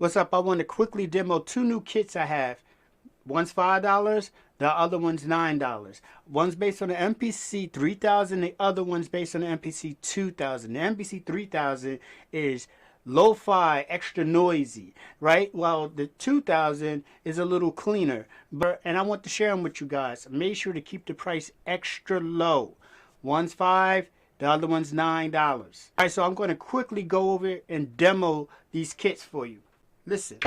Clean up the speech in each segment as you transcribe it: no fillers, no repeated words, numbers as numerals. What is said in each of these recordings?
What's up? I want to quickly demo two new kits I have. One's $5, the other one's $9. One's based on the MPC 3000, the other one's based on the MPC 2000. The MPC 3000 is lo-fi, extra noisy, right? While the 2000 is a little cleaner. And I want to share them with you guys. Make sure to keep the price extra low. One's $5, the other one's $9. All right, so I'm going to quickly go over and demo these kits for you. Listen.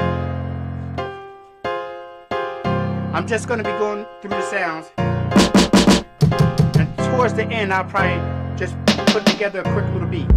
I'm just going to be going through the sounds. And towards the end, I'll probably just put together a quick little beat.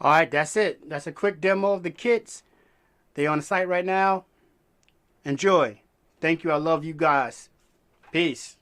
Alright, that's it. That's a quick demo of the kits. They're on the site right now. Enjoy. Thank you. I love you guys. Peace.